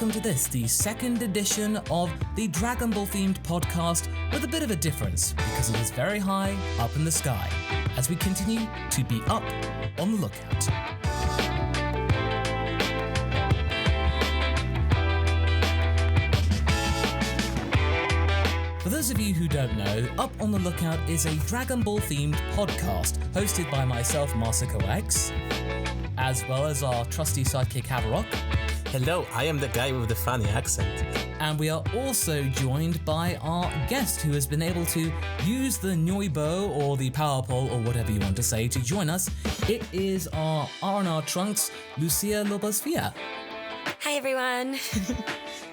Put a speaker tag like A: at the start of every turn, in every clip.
A: welcome to this, the second edition of the Dragon Ball themed podcast with a bit of a difference because it is very high up in the sky as we continue to be up on the lookout. For those of you who don't know, Up on the Lookout is a Dragon Ball themed podcast hosted by myself, MasakoX, as well as our trusty sidekick Haverok.
B: Hello, I am the guy with the funny accent.
A: And we are also joined by our guest who has been able to use the Nyoibo or the Power Pole or whatever you want to say to join us. It is our R&R Trunks, Lucia Lobosvilla.
C: Hi everyone.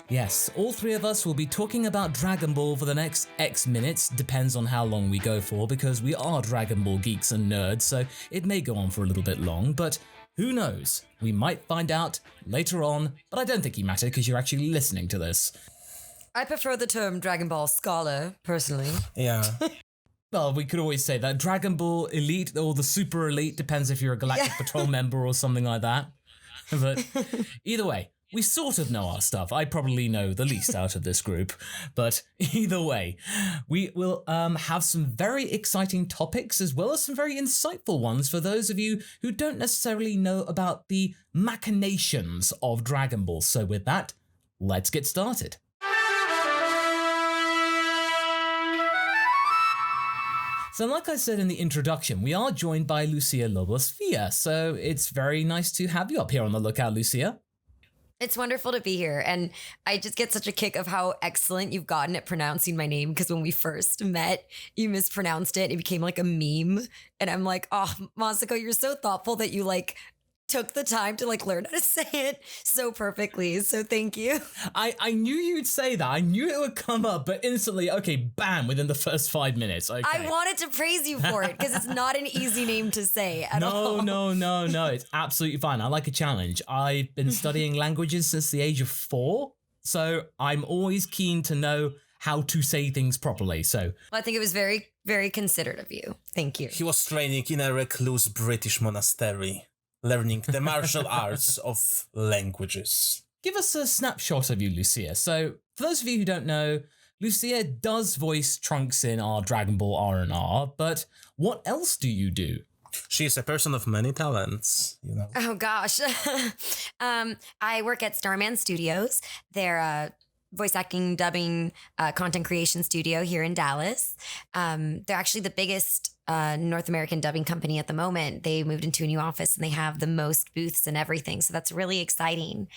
A: Yes, all three of us will be talking about Dragon Ball for the next X minutes, depends on how long we go for, because we are Dragon Ball geeks and nerds, so it may go on for a little bit long, but who knows? We might find out later on, but I don't think it matters because you're actually listening to this.
C: I prefer the term Dragon Ball Scholar, personally.
B: Yeah.
A: Well, we could always say that Dragon Ball Elite or the Super Elite, depends if you're a Galactic Patrol member or something like that. But either way, we sort of know our stuff. I probably know the least out of this group. But either way, we will have some very exciting topics as well as some very insightful ones for those of you who don't necessarily know about the machinations of Dragon Ball. So with that, let's get started. So like I said in the introduction, we are joined by Lucia Lobosvilla. So it's very nice to have you up here on the lookout, Lucia.
C: It's wonderful to be here, and I just get such a kick of how excellent you've gotten at pronouncing my name, because when we first met, you mispronounced it. It became like a meme, and I'm like, oh, Masako, you're so thoughtful that you took the time to learn how to say it so perfectly, so thank you.
A: I knew you'd say that. I knew it would come up, but instantly, okay, bam, within the first 5 minutes. Okay.
C: I wanted to praise you for it, because it's not an easy name to say at all.
A: No, it's absolutely fine. I like a challenge. I've been studying languages since the age of 4, so I'm always keen to know how to say things properly, so.
C: I think it was very, very considerate of you. Thank you.
B: He was training in a recluse British monastery, learning the martial arts of languages.
A: Give us a snapshot of you, Lucia. So, for those of you who don't know, Lucia does voice Trunks in our Dragon Ball R&R, but what else do you do?
B: She is a person of many talents, you know.
C: Oh, gosh. I work at Starman Studios. They're a voice acting, dubbing, content creation studio here in Dallas. They're actually the biggest North American dubbing company at the moment. They moved into a new office and they have the most booths and everything. So that's really exciting.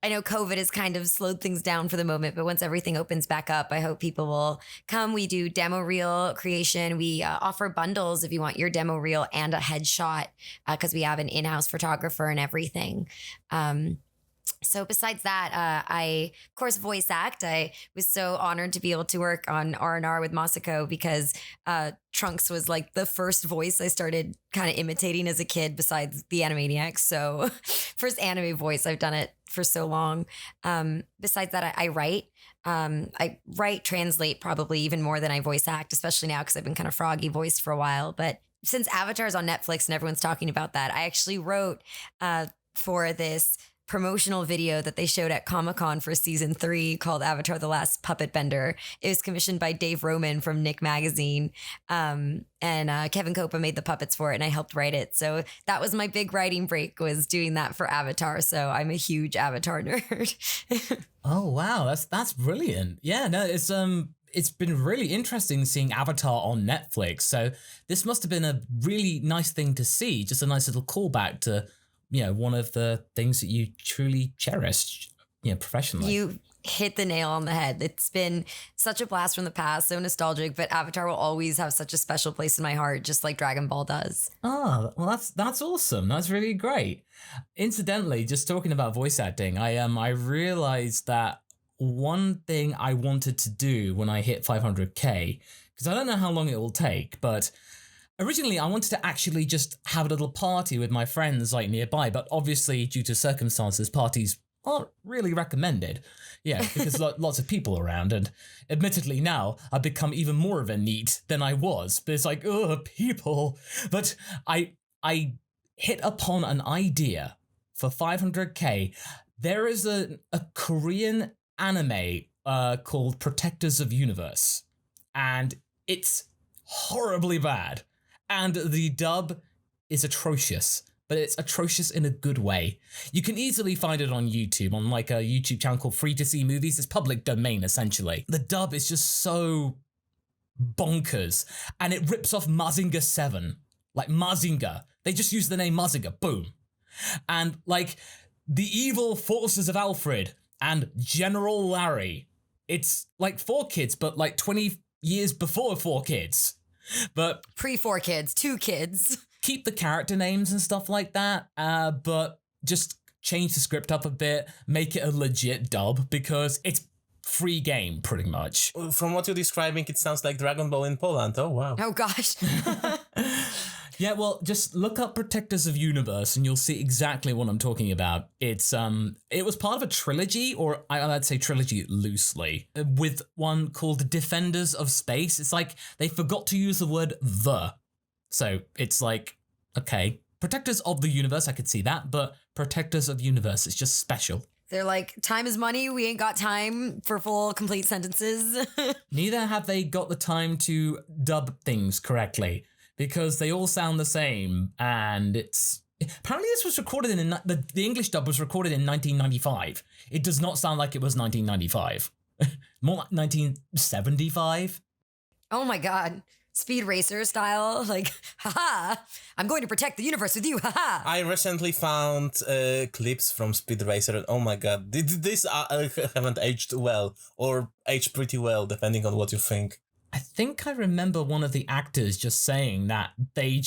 C: I know COVID has kind of slowed things down for the moment, but once everything opens back up, I hope people will come. We do demo reel creation. We offer bundles if you want your demo reel and a headshot, because we have an in-house photographer and everything. So besides that, I, of course, voice act. I was so honored to be able to work on R&R with Masako because Trunks was the first voice I started kind of imitating as a kid besides the Animaniacs. So first anime voice, I've done it for so long. Besides that, I write. I write, translate probably even more than I voice act, especially now because I've been kind of froggy voiced for a while. But since Avatar's on Netflix and everyone's talking about that, I actually wrote for this promotional video that they showed at Comic-Con for season 3 called Avatar: The Last Puppet Bender. It was commissioned by Dave Roman from Nick Magazine. And Kevin Copa made the puppets for it and I helped write it. So that was my big writing break, was doing that for Avatar. So I'm a huge Avatar nerd.
A: Oh, wow. That's brilliant. Yeah, no, it's been really interesting seeing Avatar on Netflix. So this must have been a really nice thing to see. Just a nice little callback to, one of the things that you truly cherish, professionally.
C: You hit the nail on the head. It's been such a blast from the past, so nostalgic, but Avatar will always have such a special place in my heart, just like Dragon Ball does.
A: Oh, well, that's awesome. That's really great. Incidentally, just talking about voice acting, I realized that one thing I wanted to do when I hit 500k, because I don't know how long it will take, but originally, I wanted to actually just have a little party with my friends nearby, but obviously, due to circumstances, parties aren't really recommended. Yeah, because lots of people around, and admittedly now, I've become even more of a NEET than I was, but it's people. But I hit upon an idea for 500k There is a Korean anime called Protectors of Universe, and it's horribly bad. And the dub is atrocious, but it's atrocious in a good way. You can easily find it on YouTube, on like a YouTube channel called Free to See Movies. It's public domain, essentially. The dub is just so bonkers, and it rips off Mazinger 7. Like Mazinger. They just use the name Mazinger. Boom. And like the evil forces of Alfred and General Larry. It's like 4Kids, but like 20 years before 4Kids. But
C: Pre-4Kids, 2 kids.
A: Keep the character names and stuff like that, but just change the script up a bit, make it a legit dub, because it's free game, pretty much.
B: From what you're describing, it sounds like Dragon Ball in Poland. Oh, wow.
C: Oh, gosh.
A: Yeah, well, just look up Protectors of Universe and you'll see exactly what I'm talking about. It was part of a trilogy, or I'd say trilogy loosely, with one called Defenders of Space. It's like they forgot to use the word the. So it's like, okay, Protectors of the Universe, I could see that, but Protectors of Universe, it's just special.
C: They're like, time is money. We ain't got time for full, complete sentences.
A: Neither have they got the time to dub things correctly, because they all sound the same, and it's... Apparently this was recorded in... The English dub was recorded in 1995. It does not sound like it was 1995. More like 1975.
C: Oh my God. Speed Racer style. Like, haha, I'm going to protect the universe with you. Haha.
B: I recently found clips from Speed Racer, and oh my god, this haven't aged well, or aged pretty well, depending on what you think.
A: I think I remember one of the actors just saying that they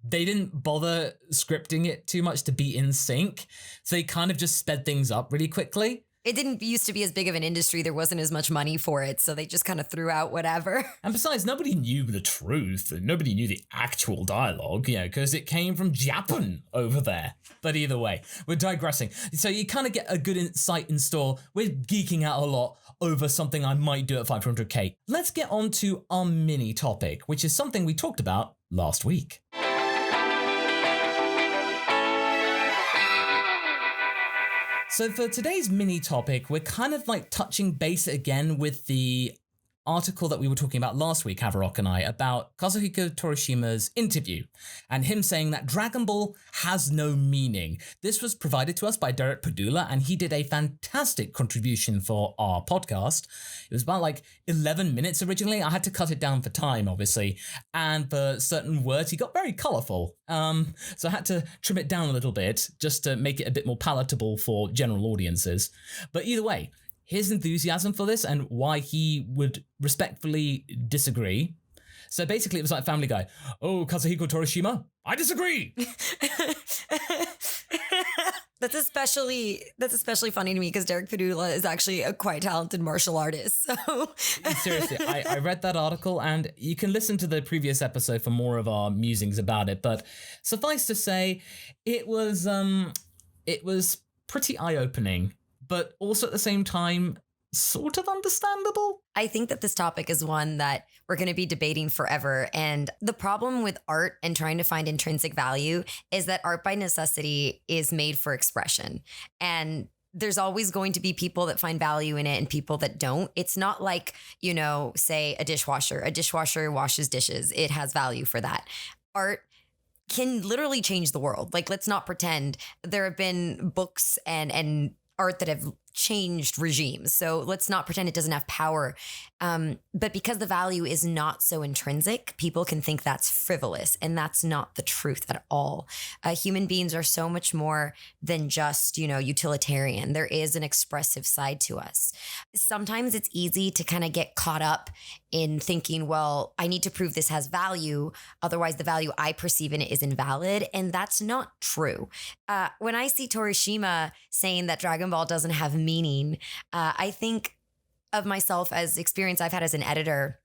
A: didn't bother scripting it too much to be in sync, so they kind of just sped things up really quickly.
C: It didn't used to be as big of an industry. There wasn't as much money for it, so they just kind of threw out whatever.
A: And besides, nobody knew the truth, and nobody knew the actual dialogue, because it came from Japan over there. But either way, we're digressing. So you kind of get a good insight in store. We're geeking out a lot over something I might do at 500k. Let's get on to our mini topic, which is something we talked about last week. So for today's mini topic, we're kind of like touching base again with the article that we were talking about last week, Haverok and I, about Kazuhiko Torishima's interview and him saying that Dragon Ball has no meaning. This was provided to us by Derek Padula, and he did a fantastic contribution for our podcast. It was about like 11 minutes originally. I had to cut it down for time, obviously, and for certain words, he got very colorful. So I had to trim it down a little bit just to make it a bit more palatable for general audiences. But either way, his enthusiasm for this and why he would respectfully disagree. So basically it was like Family Guy. Oh, Kazuhiko Torishima, I disagree.
C: That's especially funny to me because Derek Padula is actually a quite talented martial artist. So
A: seriously, I read that article, and you can listen to the previous episode for more of our musings about it. But suffice to say, it was pretty eye-opening, but also at the same time, sort of understandable.
C: I think that this topic is one that we're going to be debating forever. And the problem with art and trying to find intrinsic value is that art by necessity is made for expression. And there's always going to be people that find value in it and people that don't. It's not like, say a dishwasher. A dishwasher washes dishes. It has value for that. Art can literally change the world. Like, let's not pretend. There have been books and art that have changed regimes. So let's not pretend it doesn't have power. But because the value is not so intrinsic, people can think that's frivolous, and that's not the truth at all. Human beings are so much more than just, utilitarian. There is an expressive side to us. Sometimes it's easy to kind of get caught up in thinking, well, I need to prove this has value. Otherwise, the value I perceive in it is invalid. And that's not true. When I see Torishima saying that Dragon Ball doesn't have meaning, I think of myself as experience I've had as an editor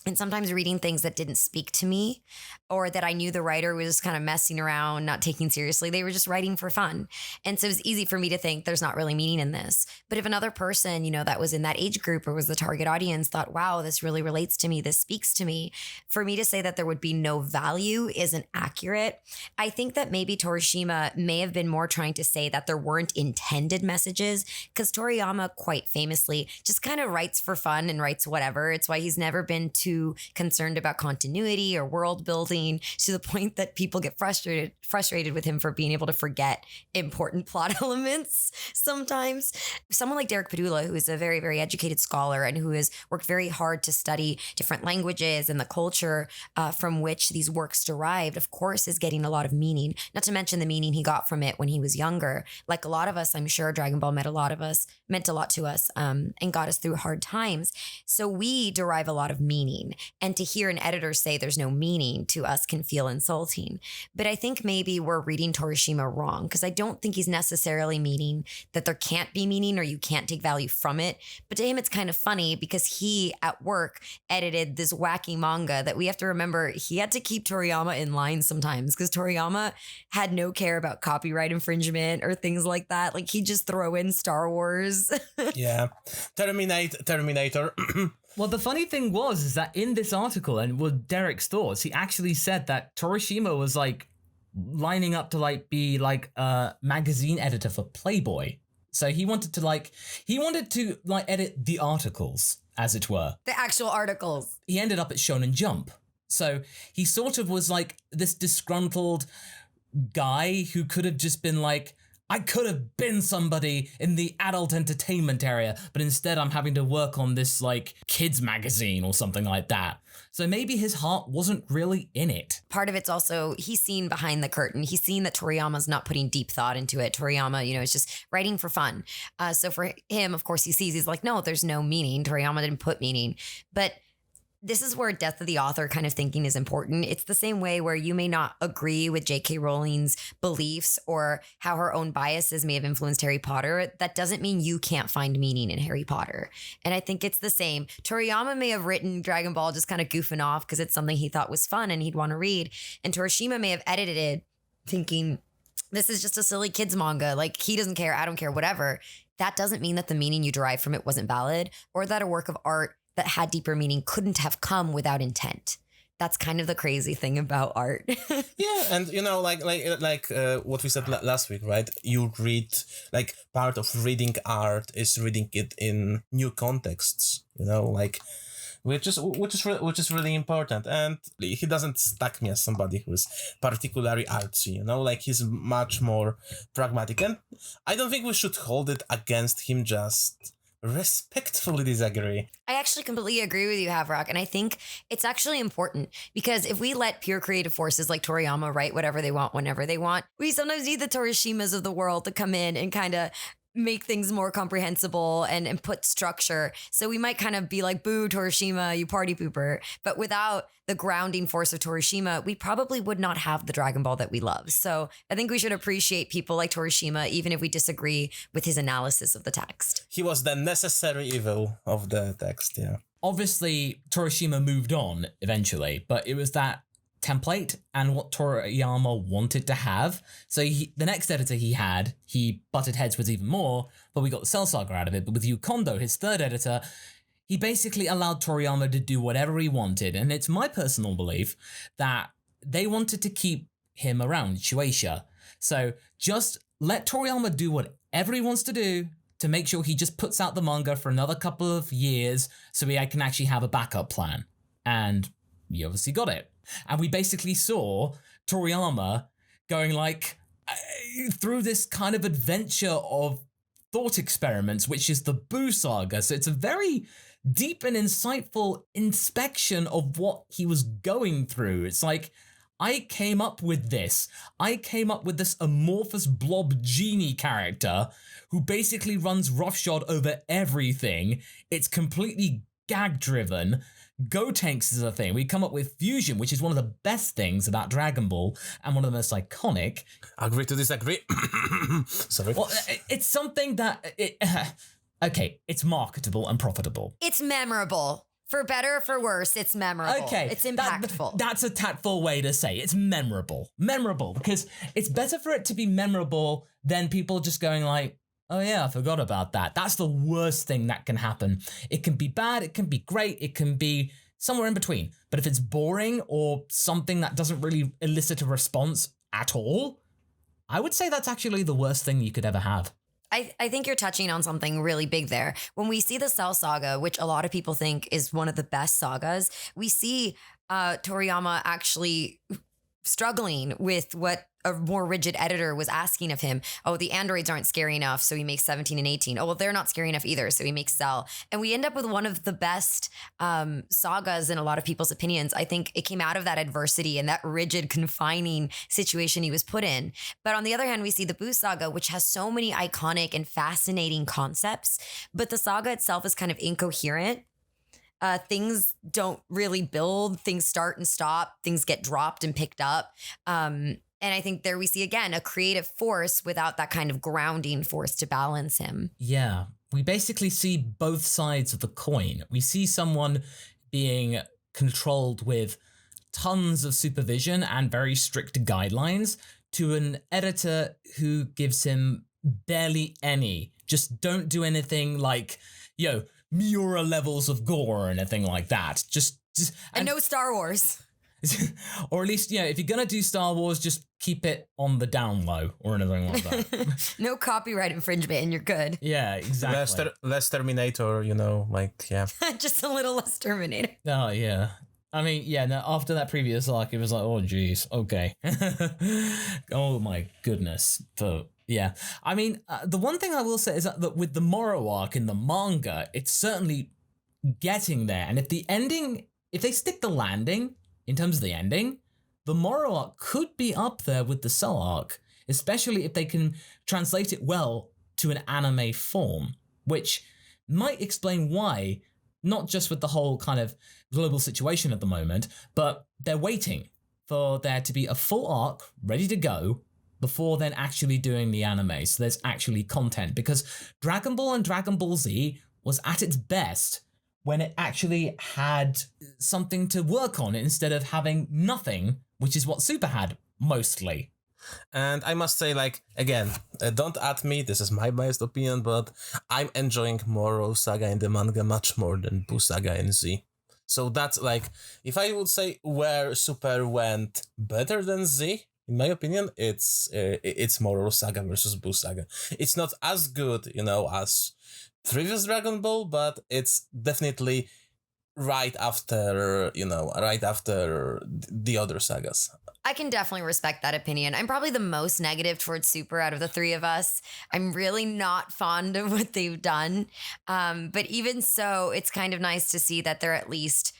C: and sometimes reading things that didn't speak to me, or that I knew the writer was kind of messing around, not taking seriously. They were just writing for fun. And so it was easy for me to think there's not really meaning in this. But if another person, that was in that age group or was the target audience thought, wow, this really relates to me, this speaks to me, for me to say that there would be no value isn't accurate. I think that maybe Torishima may have been more trying to say that there weren't intended messages, because Toriyama quite famously just kind of writes for fun and writes whatever. It's why he's never been too concerned about continuity or world building, to the point that people get frustrated with him for being able to forget important plot elements sometimes. Someone like Derek Padula, who is a very, very educated scholar and who has worked very hard to study different languages and the culture from which these works derived, of course, is getting a lot of meaning, not to mention the meaning he got from it when he was younger. Like a lot of us, I'm sure Dragon Ball meant a lot to us and got us through hard times. So we derive a lot of meaning. And to hear an editor say there's no meaning to us can feel insulting. But I think maybe we're reading Torishima wrong, because I don't think he's necessarily meaning that there can't be meaning or you can't take value from it. But to him, it's kind of funny because he, at work, edited this wacky manga that we have to remember he had to keep Toriyama in line sometimes, because Toriyama had no care about copyright infringement or things like that. Like, he'd just throw in Star Wars.
B: Yeah. Terminator.
A: Well, the funny thing is that in this article, and with Derek's thoughts, he actually said that Torishima was like lining up to be a magazine editor for Playboy. So he wanted to edit the articles, as it were.
C: The actual articles.
A: He ended up at Shonen Jump. So he sort of was like this disgruntled guy who could have just been like, I could have been somebody in the adult entertainment area, but instead I'm having to work on this kids magazine or something like that. So maybe his heart wasn't really in it.
C: Part of it's also, he's seen behind the curtain. He's seen that Toriyama's not putting deep thought into it. Toriyama, is just writing for fun. So for him, of course, he's like, no, there's no meaning. Toriyama didn't put meaning. But this is where death of the author kind of thinking is important. It's the same way where you may not agree with J.K. Rowling's beliefs or how her own biases may have influenced Harry Potter. That doesn't mean you can't find meaning in Harry Potter. And I think it's the same. Toriyama may have written Dragon Ball just kind of goofing off because it's something he thought was fun and he'd want to read. And Torishima may have edited it thinking, this is just a silly kids manga. Like, he doesn't care, I don't care, whatever. That doesn't mean that the meaning you derive from it wasn't valid, or that a work of art that had deeper meaning couldn't have come without intent. That's kind of the crazy thing about art.
B: Yeah, and what we said last week, right? You read, part of reading art is reading it in new contexts, which is really important. And he doesn't stack me as somebody who's particularly artsy, he's much more pragmatic. And I don't think we should hold it against him, just respectfully disagree.
C: I actually completely agree with you, Haverok. And I think it's actually important, because if we let pure creative forces like Toriyama write whatever they want, whenever they want, we sometimes need the Torishimas of the world to come in and kind of make things more comprehensible and put structure. So we might kind of be like, boo, Torishima, you party pooper. But without the grounding force of Torishima, we probably would not have the Dragon Ball that we love. So I think we should appreciate people like Torishima, even if we disagree with his analysis of the text.
B: He was the necessary evil of the text, yeah.
A: Obviously, Torishima moved on eventually, but it was that template and what Toriyama wanted to have. So the next editor he butted heads with even more, but we got the Cell Saga out of it. But with Yu Kondo, his third editor, he basically allowed Toriyama to do whatever he wanted. And it's my personal belief that they wanted to keep him around, Shueisha. So just let Toriyama do whatever he wants to do to make sure he just puts out the manga for another couple of years so I can actually have a backup plan. And we obviously got it. And we basically saw Toriyama going through this kind of adventure of thought experiments, which is the Boo Saga. So it's a very deep and insightful inspection of what he was going through. It's like, I came up with this. I came up with this amorphous blob genie character who basically runs roughshod over everything. It's completely gag-driven. Gotenks is a thing. We come up with Fusion, which is one of the best things about Dragon Ball and one of the most iconic.
B: Agree to disagree. Sorry.
A: Well, it's something that... okay, it's marketable and profitable.
C: It's memorable. For better or for worse, it's memorable.
A: Okay.
C: It's impactful.
A: That's a tactful way to say it. It's memorable. Memorable, because it's better for it to be memorable than people just going like, oh yeah, I forgot about that. That's the worst thing that can happen. It can be bad, it can be great, it can be somewhere in between. But if it's boring or something that doesn't really elicit a response at all, I would say that's actually the worst thing you could ever have.
C: I think you're touching on something really big there. When we see the Cell Saga, which a lot of people think is one of the best sagas, we see Toriyama actually struggling with what a more rigid editor was asking of him. Oh, the androids aren't scary enough, so he makes 17 and 18. Oh, well, they're not scary enough either, so he makes Cell. And we end up with one of the best sagas in a lot of people's opinions. I think it came out of that adversity and that rigid, confining situation he was put in. But on the other hand, we see the Boo Saga, which has so many iconic and fascinating concepts, but the saga itself is kind of incoherent. Things don't really build, things start and stop, things get dropped and picked up. And I think there we see again a creative force without that kind of grounding force to balance him.
A: Yeah, we basically see both sides of the coin. We see someone being controlled with tons of supervision and very strict guidelines to an editor who gives him barely any. Just don't do anything like, Miura levels of gore or anything like that. Just
C: and no Star Wars.
A: Or at least, if you're going to do Star Wars, just keep it on the down low or anything like that.
C: No copyright infringement and you're good.
A: Yeah, exactly.
B: Less Terminator,
C: Just a little less Terminator.
A: Oh, yeah. I mean, no, after that previous arc, it was like, oh, geez, okay. Oh, my goodness. But, yeah. I mean, the one thing I will say is that with the Moro arc in the manga, it's certainly getting there. And if they stick the landing in terms of the ending, the Moro arc could be up there with the Cell arc, especially if they can translate it well to an anime form, which might explain why, not just with the whole kind of global situation at the moment, but they're waiting for there to be a full arc ready to go before then actually doing the anime. So there's actually content, because Dragon Ball and Dragon Ball Z was at its best when it actually had something to work on instead of having nothing, which is what Super had mostly.
B: And I must say, again, don't at me, this is my biased opinion, but I'm enjoying Moro Saga in the manga much more than Boo Saga in Z. So that's if I would say where Super went better than Z, in my opinion, it's Moro Saga versus Boo Saga. It's not as good, as previous Dragon Ball, but it's definitely right after the other sagas.
C: I can definitely respect that opinion. I'm probably the most negative towards Super out of the three of us. I'm really not fond of what they've done. But even so, it's kind of nice to see that they're at least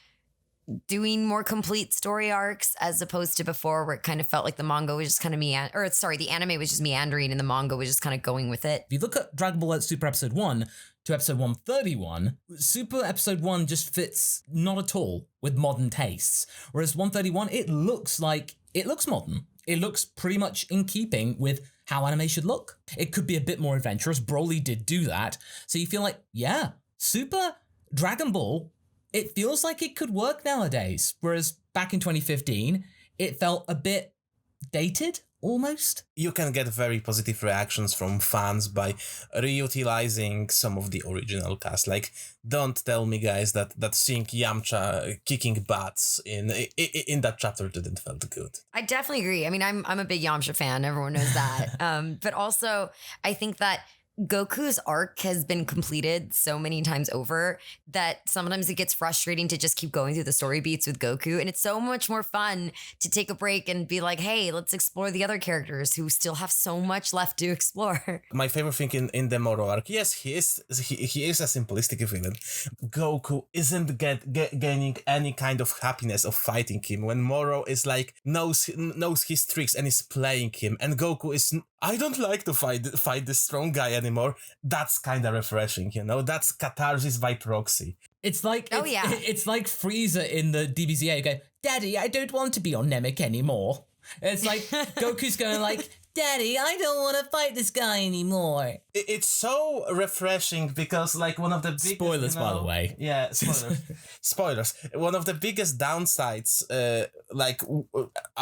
C: doing more complete story arcs as opposed to before, where it kind of felt like the manga was just kind of the anime was just meandering and the manga was just kind of going with it.
A: If you look at Dragon Ball Super Episode 1 to Episode 131, Super Episode 1 just fits not at all with modern tastes. Whereas 131, it looks modern. It looks pretty much in keeping with how anime should look. It could be a bit more adventurous. Broly did do that. So you feel like, yeah, Super Dragon Ball, it feels like it could work nowadays. Whereas back in 2015, it felt a bit dated, almost.
B: You can get very positive reactions from fans by reutilizing some of the original cast. Don't tell me, guys, that seeing Yamcha kicking butts in that chapter didn't feel good.
C: I definitely agree. I mean, I'm a big Yamcha fan. Everyone knows that. But also, I think that Goku's arc has been completed so many times over that sometimes it gets frustrating to just keep going through the story beats with Goku. And it's so much more fun to take a break and be like, hey, let's explore the other characters who still have so much left to explore.
B: My favorite thing in the Moro arc, yes, he is a simplistic villain. Goku isn't gaining any kind of happiness of fighting him when Moro is knows his tricks and is playing him, and Goku is, I don't like to fight this strong guy anymore. That's kind of refreshing, That's catharsis by proxy.
A: It's like, it's like Frieza in the DBZA. You go, Daddy, I don't want to be on Namek anymore. It's like Goku's going Daddy, I don't want to fight this guy anymore.
B: It's so refreshing because, like, one of the biggest...
A: Spoilers, by the way.
B: Yeah, spoilers. Spoilers. One of the biggest downsides, a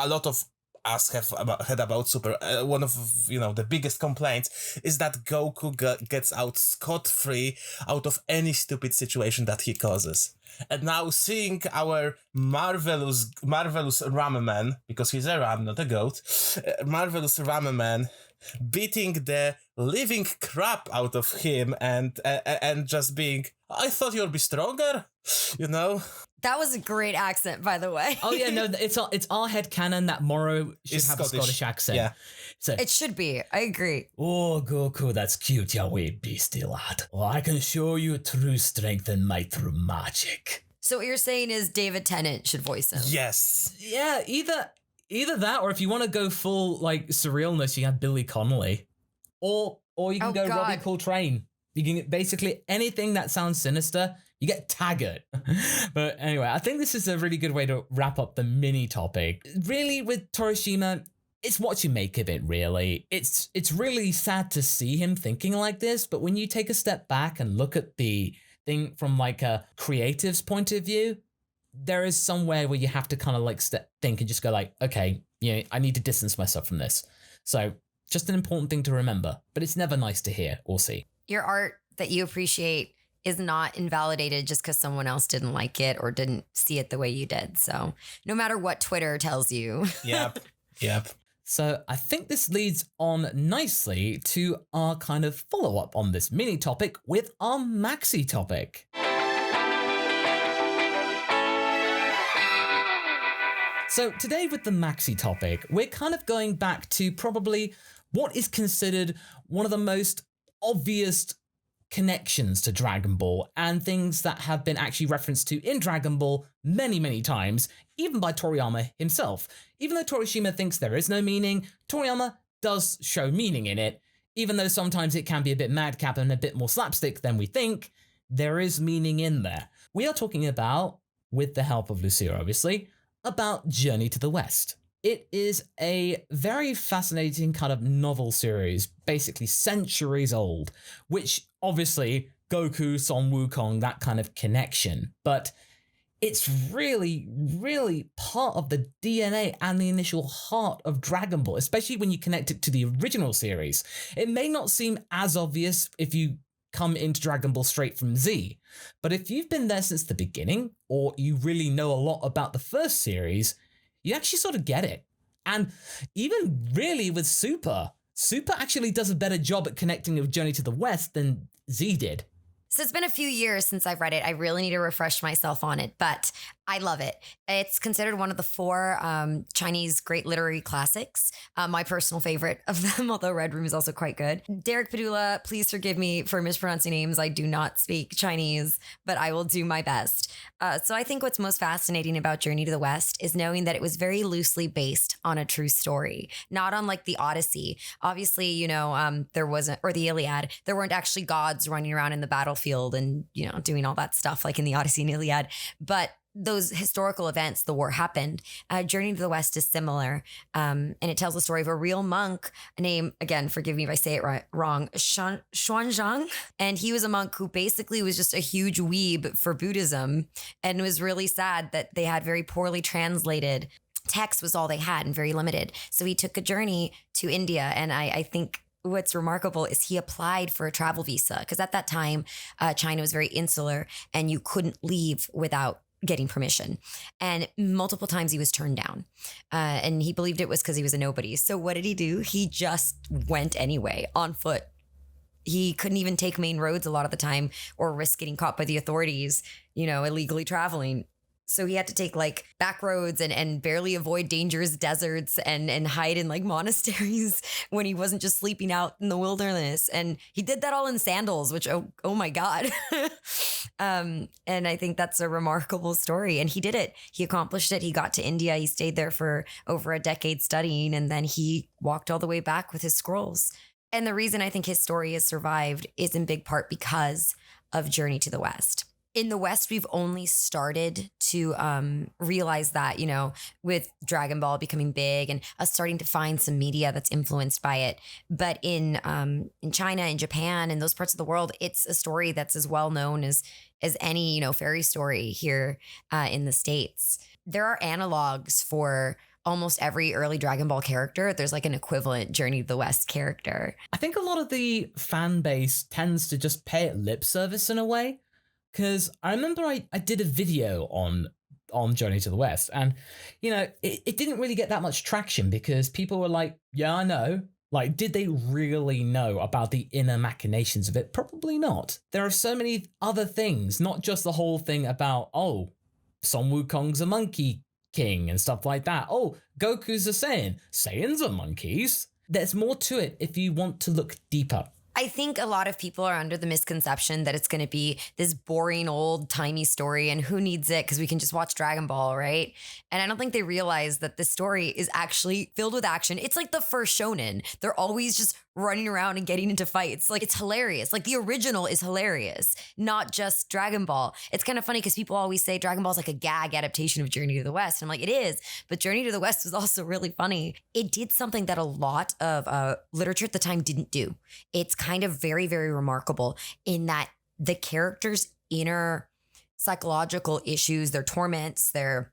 B: lot of us have had about Super, one of, the biggest complaints is that Goku gets out scot-free out of any stupid situation that he causes. And now seeing our marvelous Ramen Man, because he's a Ram, not a goat, marvelous Ramen Man beating the living crap out of him and just being, I thought you'd be stronger,
C: That was a great accent, by the way.
A: Oh yeah, no, it's our headcanon that Moro should have a Scottish accent.
B: Yeah.
A: So,
C: It should be. I agree.
A: oh, Goku, that's cute, ya wee beastie lad. Well, I can show you true strength and might through magic.
C: So what you're saying is David Tennant should voice him.
B: Yes.
A: Yeah, either that, or if you want to go full like surrealness, you have Billy Connolly, or you can go Robbie Coltrane. You can basically anything that sounds sinister. You get Taggart. But anyway, I think this is a really good way to wrap up the mini topic. Really, with Torishima, it's what you make of it, really. It's really sad to see him thinking like this, but when you take a step back and look at the thing from like a creative's point of view, there is somewhere where you have to kind of like think and just go like, okay, I need to distance myself from this. So just an important thing to remember, but it's never nice to hear or see.
C: Your art that you appreciate is not invalidated just because someone else didn't like it or didn't see it the way you did. So no matter what Twitter tells you.
B: Yep.
A: So I think this leads on nicely to our kind of follow-up on this mini topic with our maxi topic. So today with the maxi topic, we're kind of going back to probably what is considered one of the most obvious connections to Dragon Ball and things that have been actually referenced to in Dragon Ball many, many times, even by Toriyama himself. Even though Torishima thinks there is no meaning, Toriyama does show meaning in it. Even though sometimes it can be a bit madcap and a bit more slapstick than we think, there is meaning in there. We are talking about, with the help of Lucia obviously, about Journey to the West. It is a very fascinating kind of novel series, basically centuries old, which obviously Goku, Son Wukong, that kind of connection. But it's really, really part of the DNA and the initial heart of Dragon Ball, especially when you connect it to the original series. It may not seem as obvious if you come into Dragon Ball straight from Z, but if you've been there since the beginning, or you really know a lot about the first series, you actually sort of get it. And even really with Super actually does a better job at connecting with Journey to the West than Z did.
C: So it's been a few years since I've read it. I really need to refresh myself on it, but I love it. It's considered one of the 4 Chinese great literary classics. My personal favorite of them, although Red Room is also quite good. Derek Padula, please forgive me for mispronouncing names. I do not speak Chinese, but I will do my best. So I think what's most fascinating about Journey to the West is knowing that it was very loosely based on a true story, not unlike the Odyssey. Obviously, there wasn't, or the Iliad, there weren't actually gods running around in the battlefield and, doing all that stuff like in the Odyssey and Iliad. But those historical events, the war happened. Journey to the West is similar. And it tells the story of a real monk named, again, forgive me if I say it wrong, Xuanzang. And he was a monk who basically was just a huge weeb for Buddhism. And it was really sad that they had very poorly translated text was all they had and very limited. So he took a journey to India. And I think what's remarkable is he applied for a travel visa because at that time, China was very insular and you couldn't leave without getting permission. And multiple times he was turned down. And he believed it was because he was a nobody. So what did he do? He just went anyway on foot. He couldn't even take main roads a lot of the time or risk getting caught by the authorities, illegally traveling. So he had to take like back roads and barely avoid dangerous deserts and hide in like monasteries when he wasn't just sleeping out in the wilderness. And he did that all in sandals, which, oh my God. And I think that's a remarkable story. And he did it. He accomplished it. He got to India. He stayed there for over a decade studying. And then he walked all the way back with his scrolls. And the reason I think his story has survived is in big part because of Journey to the West. in the West, we've only started to realize that, with Dragon Ball becoming big and us starting to find some media that's influenced by it. But in China, in Japan, in those parts of the world, it's a story that's as well known as any, fairy story here in the States. There are analogs for almost every early Dragon Ball character. There's like an equivalent Journey to the West character.
A: I think a lot of the fan base tends to just pay it lip service in a way. Because I remember I did a video on Journey to the West, and, it didn't really get that much traction because people were like, yeah, I know. Like, did they really know about the inner machinations of it? Probably not. There are so many other things, not just the whole thing about, oh, Son Wukong's a monkey king and stuff like that. Oh, Goku's a Saiyan. Saiyans are monkeys. There's more to it if you want to look deeper.
C: I think a lot of people are under the misconception that it's going to be this boring old timey story and who needs it because we can just watch Dragon Ball, right? And I don't think they realize that this story is actually filled with action. It's like the first shonen. They're always just running around and getting into fights. Like, it's hilarious. Like, the original is hilarious, not just Dragon Ball. It's kind of funny because people always say Dragon Ball is like a gag adaptation of Journey to the West. And I'm like, it is, but Journey to the West was also really funny. It did something that a lot of literature at the time didn't do. It's kind of very, very remarkable in that the characters' inner psychological issues, their torments, their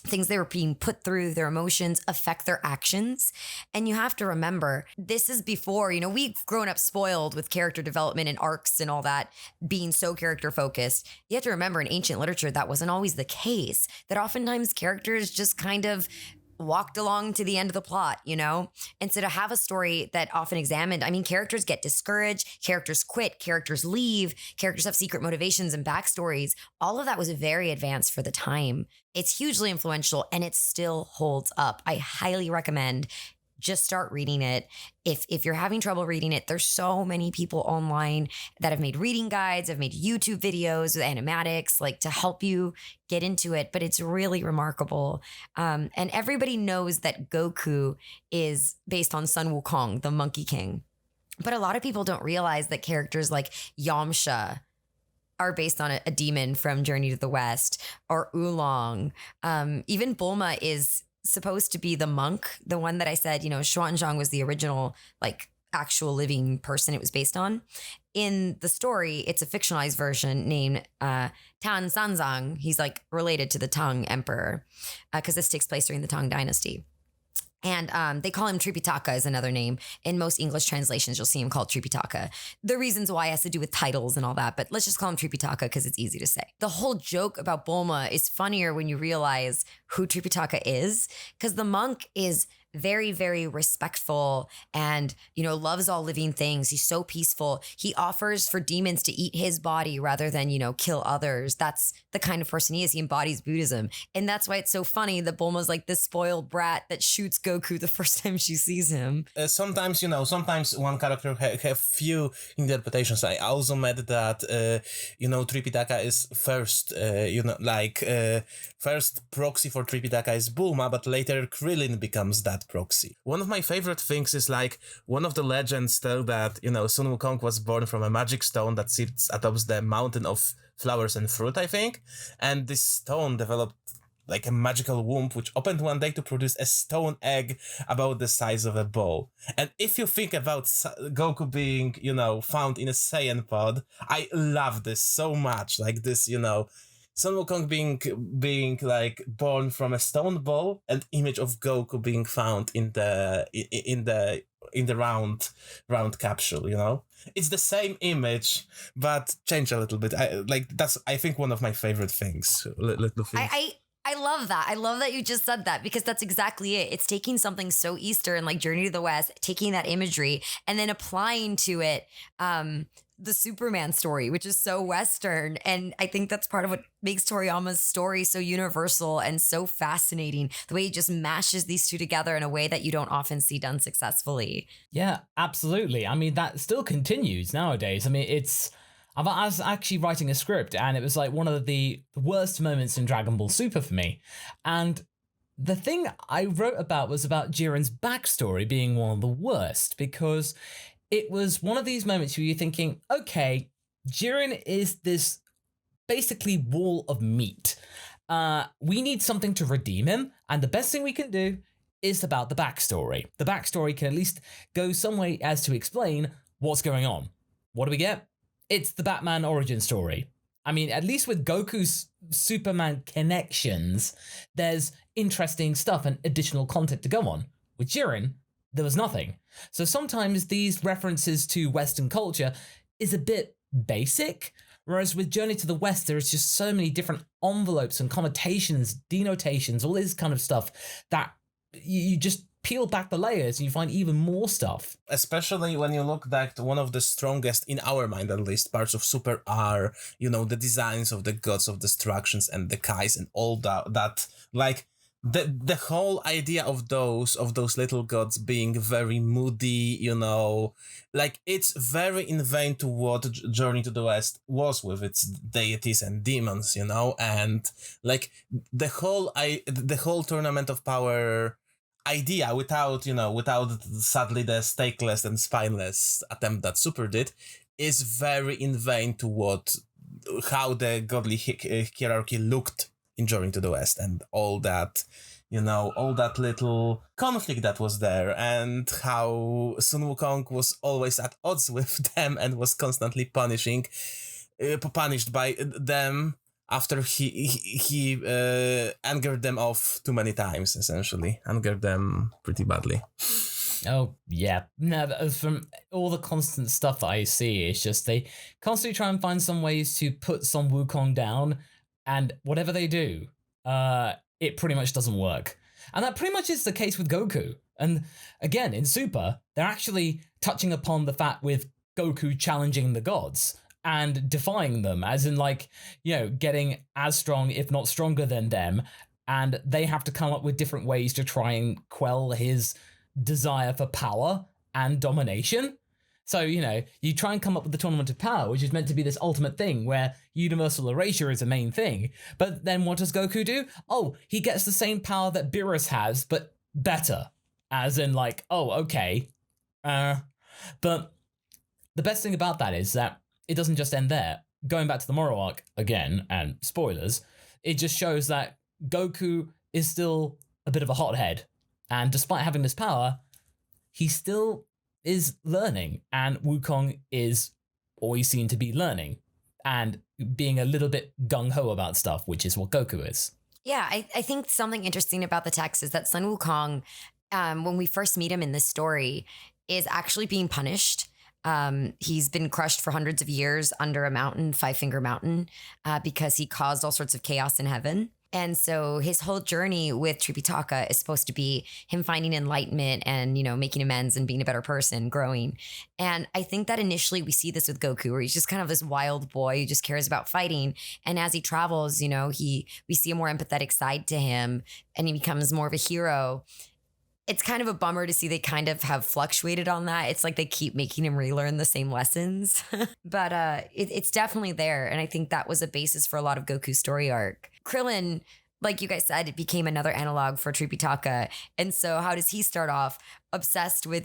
C: things they were being put through, their emotions affect their actions. And you have to remember, this is before, we've grown up spoiled with character development and arcs and all that being so character focused. You have to remember, in ancient literature, that wasn't always the case, that oftentimes characters just kind of walked along to the end of the plot, And so to have a story that often examined, characters get discouraged, characters quit, characters leave, characters have secret motivations and backstories. All of that was very advanced for the time. It's hugely influential and it still holds up. I highly recommend just start reading it. If you're having trouble reading it, there's so many people online that have made reading guides, have made YouTube videos with animatics, like to help you get into it. But it's really remarkable. And everybody knows that Goku is based on Sun Wukong, the Monkey King. But a lot of people don't realize that characters like Yamcha are based on a demon from Journey to the West, or Oolong. Even Bulma is supposed to be the monk, the one that I said, Xuanzang was the original, like, actual living person it was based on. In the story, it's a fictionalized version named Tan Sanzang. He's like related to the Tang Emperor because this takes place during the Tang Dynasty. And they call him Tripitaka is another name. In most English translations, you'll see him called Tripitaka. The reasons why has to do with titles and all that, but let's just call him Tripitaka because it's easy to say. The whole joke about Bulma is funnier when you realize who Tripitaka is, because the monk is very, very respectful and, loves all living things. He's so peaceful. He offers for demons to eat his body rather than, kill others. That's the kind of person he is. He embodies Buddhism. And that's why it's so funny that Bulma's like this spoiled brat that shoots Goku the first time she sees him.
B: Sometimes one character have few interpretations. I also met that, Tripitaka is first, first proxy for Tripitaka is Bulma, but later Krillin becomes that proxy. One of my favorite things is one of the legends tell that, Sun Wukong was born from a magic stone that sits atop the mountain of flowers and fruit, I think. And this stone developed like a magical womb, which opened one day to produce a stone egg about the size of a ball. And if you think about Goku being, found in a Saiyan pod, I love this so much. Like this, Sun Wukong being like born from a stone ball, and image of Goku being found in the round capsule. It's the same image but changed a little bit. That's I think one of my favorite things. Little things.
C: I love that. I love that you just said that because that's exactly it. It's taking something so Eastern like Journey to the West, taking that imagery and then applying to it the Superman story, which is so Western. And I think that's part of what makes Toriyama's story so universal and so fascinating. The way he just mashes these two together in a way that you don't often see done successfully.
A: Yeah, absolutely. That still continues nowadays. I was actually writing a script and it was like one of the worst moments in Dragon Ball Super for me. And the thing I wrote about was about Jiren's backstory being one of the worst, because it was one of these moments where you're thinking, okay, Jiren is this basically wall of meat. We need something to redeem him, and the best thing we can do is about the backstory. The backstory can at least go some way as to explain what's going on. What do we get? It's the Batman origin story. I mean, at least with Goku's Superman connections, there's interesting stuff and additional content to go on. With Jiren, there was nothing. So sometimes these references to Western culture is a bit basic, whereas with Journey to the West, there's just so many different envelopes and connotations, denotations, all this kind of stuff that you just peel back the layers and you find even more stuff.
B: Especially when you look at one of the strongest, in our mind at least, parts of Super R, the designs of the gods of destructions and the Kais and all that like the whole idea of those little gods being very moody, like it's very in vain to what Journey to the West was with its deities and demons, and like the whole Tournament of Power idea without sadly the stakeless and spineless attempt that Super did is very in vain to how the godly hierarchy looked in Journey to the West, and all that, all that little conflict that was there, and how Sun Wukong was always at odds with them and was constantly punished by them after he angered them off too many times, essentially. Angered them pretty badly.
A: Oh, yeah. No, from all the constant stuff that I see, it's just they constantly try and find some ways to put Sun Wukong down, and whatever they do, it pretty much doesn't work. And that pretty much is the case with Goku. And again, in Super, they're actually touching upon the fact with Goku challenging the gods and defying them, as in getting as strong, if not stronger than them. And they have to come up with different ways to try and quell his desire for power and domination. So, you try and come up with the Tournament of Power, which is meant to be this ultimate thing where universal erasure is a main thing. But then what does Goku do? Oh, he gets the same power that Beerus has, but better. As in okay. But the best thing about that is that it doesn't just end there. Going back to the Moro arc again, and spoilers, it just shows that Goku is still a bit of a hothead. And despite having this power, he still is learning, and Wukong is always seen to be learning and being a little bit gung-ho about stuff, which is what Goku is.
C: Yeah, I think something interesting about the text is that Sun Wukong, when we first meet him in this story, is actually being punished. He's been crushed for hundreds of years under a mountain, Five Finger Mountain, because he caused all sorts of chaos in heaven. And so his whole journey with Tripitaka is supposed to be him finding enlightenment and, making amends and being a better person, growing. And I think that initially we see this with Goku, where he's just kind of this wild boy who just cares about fighting. And as he travels, we see a more empathetic side to him, and he becomes more of a hero. It's kind of a bummer to see they kind of have fluctuated on that. It's like they keep making him relearn the same lessons. But it's definitely there. And I think that was a basis for a lot of Goku's story arc. Krillin, like you guys said, it became another analog for Tripitaka. And so how does he start off? Obsessed with,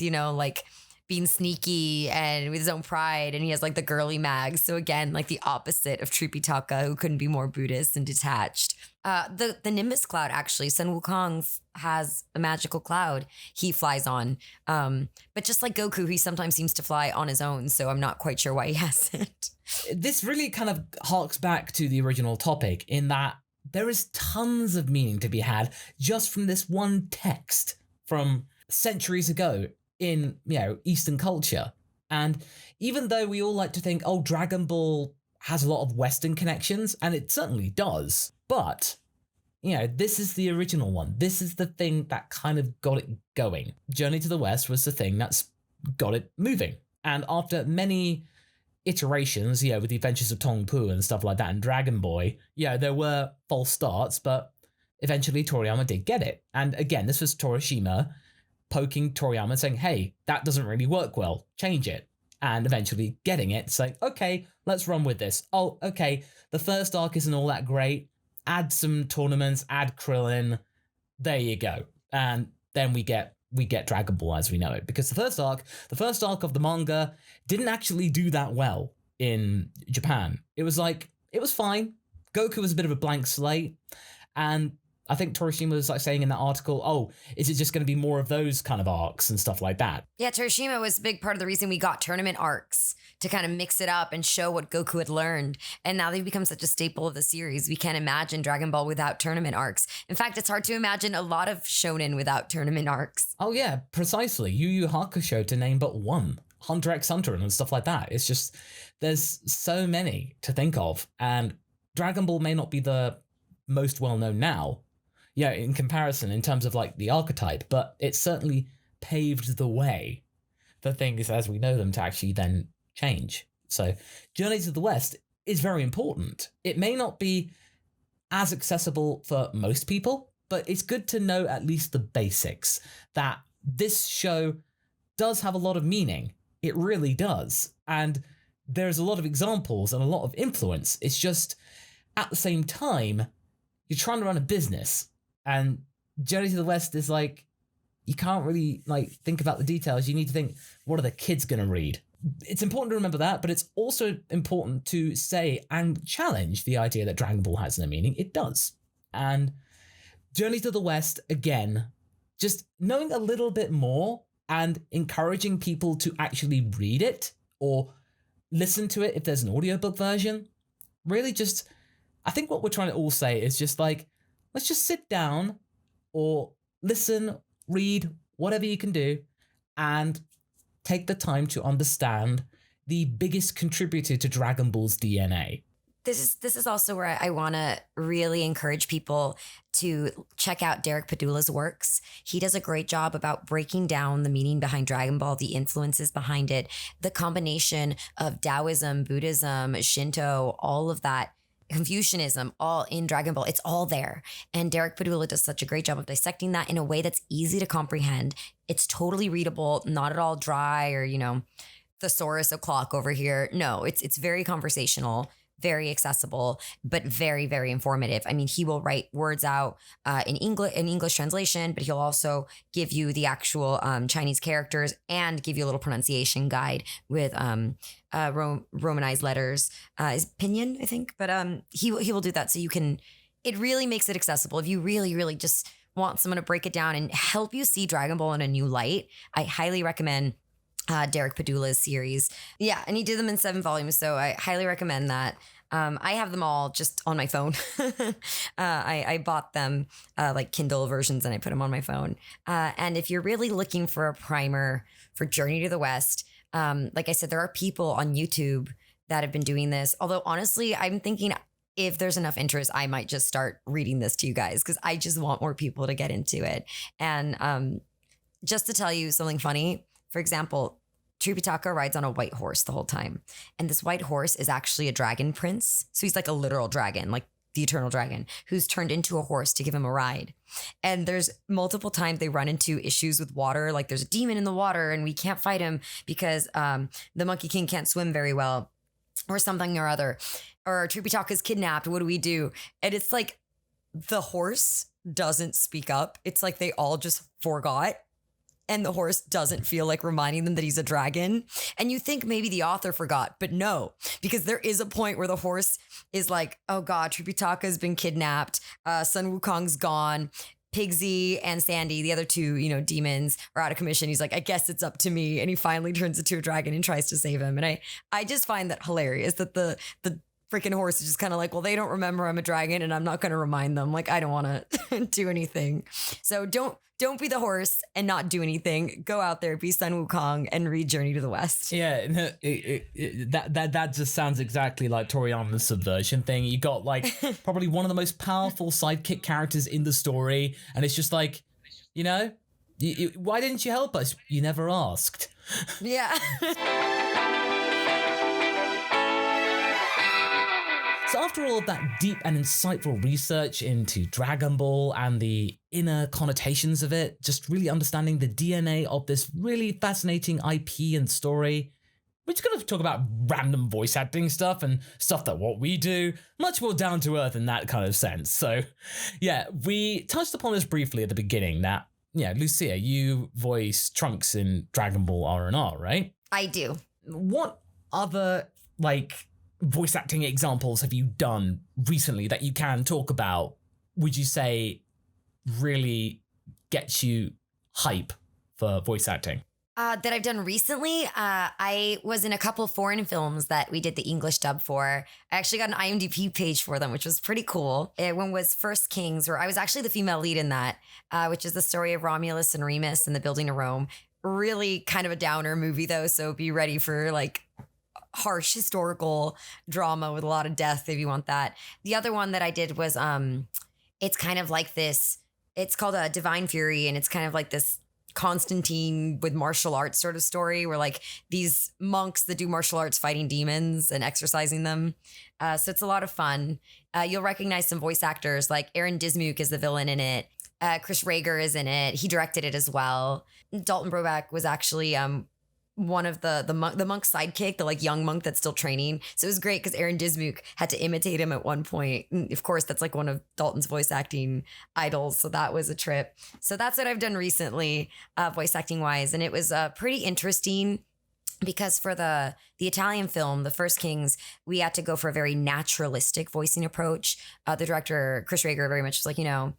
C: being sneaky and with his own pride, and he has the girly mags. So again, the opposite of Tripitaka, who couldn't be more Buddhist and detached. The Nimbus cloud, actually, Sun Wukong has a magical cloud he flies on. But just like Goku, he sometimes seems to fly on his own, so I'm not quite sure why he hasn't.
A: This really kind of harks back to the original topic in that there is tons of meaning to be had just from this one text from centuries ago in, Eastern culture. And even though we all like to think, Dragon Ball has a lot of Western connections, and it certainly does, but, this is the original one. This is the thing that kind of got it going. Journey to the West was the thing that's got it moving. And after many iterations, with the Adventures of Tong Po and stuff like that, and Dragon Boy, there were false starts, but eventually Toriyama did get it. And again, this was Torishima poking Toriyama and saying, hey, that doesn't really work well, change it. And eventually getting it, saying, okay, let's run with this. Oh, okay, the first arc isn't all that great. Add some tournaments, add Krillin, there you go. And then we get Dragon Ball as we know it. Because the first arc of the manga didn't actually do that well in Japan. It was fine. Goku was a bit of a blank slate, and I think Torishima was like saying in that article, oh, is it just going to be more of those kind of arcs and stuff like that?
C: Yeah, Torishima was a big part of the reason we got tournament arcs to kind of mix it up and show what Goku had learned. And now they've become such a staple of the series. We can't imagine Dragon Ball without tournament arcs. In fact, it's hard to imagine a lot of shonen without tournament arcs.
A: Oh yeah, precisely. Yu Yu Hakusho to name but one. Hunter x Hunter and stuff like that. It's just, there's so many to think of. And Dragon Ball may not be the most well-known now, yeah, in comparison in terms of like the archetype, but it certainly paved the way for things as we know them to actually then change. So Journey to the West is very important. It may not be as accessible for most people, but it's good to know at least the basics, that this show does have a lot of meaning. It really does. And there's a lot of examples and a lot of influence. It's just, at the same time, you're trying to run a business, and Journey to the West is like, you can't really like think about the details. You need to think, what are the kids going to read? It's important to remember that, but it's also important to say and challenge the idea that Dragon Ball has no meaning. It does. And Journey to the West, again, just knowing a little bit more and encouraging people to actually read it or listen to it if there's an audiobook version. Really just, I think what we're trying to all say is just like, let's just sit down or listen, read, whatever you can do, and take the time to understand the biggest contributor to Dragon Ball's DNA.
C: This is also where I want to really encourage people to check out Derek Padula's works. He does a great job about breaking down the meaning behind Dragon Ball, the influences behind it, the combination of Taoism, Buddhism, Shinto, all of that, Confucianism, all in Dragon Ball. It's all there. And Derek Padula does such a great job of dissecting that in a way that's easy to comprehend. It's totally readable, not at all dry or, thesaurus o'clock over here. No, it's very conversational, very accessible, but very, very informative. I mean, he will write words out in English translation, but he'll also give you the actual Chinese characters and give you a little pronunciation guide with Romanized letters. Is pinyin, I think, but he will do that so you can. It really makes it accessible if you really, really just want someone to break it down and help you see Dragon Ball in a new light. I highly recommend Derek Padula's series. Yeah, and he did them in 7 volumes, so I highly recommend that. I have them all just on my phone. I bought them like Kindle versions and I put them on my phone. And if you're really looking for a primer for Journey to the West, like I said, there are people on YouTube that have been doing this. Although honestly, I'm thinking if there's enough interest, I might just start reading this to you guys because I just want more people to get into it. And just to tell you something funny, for example, Tripitaka rides on a white horse the whole time. And this white horse is actually a dragon prince. So he's like a literal dragon, like the eternal dragon, who's turned into a horse to give him a ride. And there's multiple times they run into issues with water. Like there's a demon in the water and we can't fight him because the Monkey King can't swim very well or something or other. Or Tripitaka's kidnapped. What do we do? And it's like the horse doesn't speak up. It's like they all just forgot. And the horse doesn't feel like reminding them that he's a dragon. And you think maybe the author forgot, but no, because there is a point where the horse is like, oh God, Tripitaka's been kidnapped. Sun Wukong's gone. Pigsy and Sandy, the other two, demons, are out of commission. He's like, I guess it's up to me. And he finally turns into a dragon and tries to save him. And I just find that hilarious that the freaking horse is just kind of like, well, they don't remember I'm a dragon and I'm not going to remind them. Like, I don't want to do anything. So don't be the horse and not do anything. Go out there, be Sun Wukong and read Journey to the West.
A: Yeah, that just sounds exactly like Toriyama's subversion thing. You got like probably one of the most powerful sidekick characters in the story. And it's just like, why didn't you help us? You never asked.
C: Yeah.
A: So after all of that deep and insightful research into Dragon Ball and the inner connotations of it, just really understanding the DNA of this really fascinating IP and story, we're just going to talk about random voice acting stuff and stuff that what we do, much more down to earth in that kind of sense. So yeah, we touched upon this briefly at the beginning that, Lucia, you voice Trunks in Dragon Ball R&R, right?
C: I do.
A: What other, voice acting examples have you done recently that you can talk about, would you say really gets you hype for voice acting?
C: That I've done recently, I was in a couple foreign films that we did the English dub for. I actually got an IMDb page for them, which was pretty cool. One was First Kings, where I was actually the female lead in that, which is the story of Romulus and Remus and the building of Rome. Really kind of a downer movie though, so be ready for like harsh historical drama with a lot of death if you want that. The other one that I did was it's kind of like this, it's called a Divine Fury, and it's kind of like this Constantine with martial arts sort of story where like these monks that do martial arts fighting demons and exorcising them. So it's a lot of fun. You'll recognize some voice actors, like Aaron Dismuke is the villain in it. Chris Rager is in it. He directed it as well. Dalton Broback was actually one of the monk's sidekick, the like young monk that's still training. So it was great because Aaron Dismuke had to imitate him at one point. And of course, that's like one of Dalton's voice acting idols. So that was a trip. So that's what I've done recently, voice acting wise. And it was pretty interesting because for the Italian film, The First Kings, we had to go for a very naturalistic voicing approach. The director, Chris Rager, very much was like,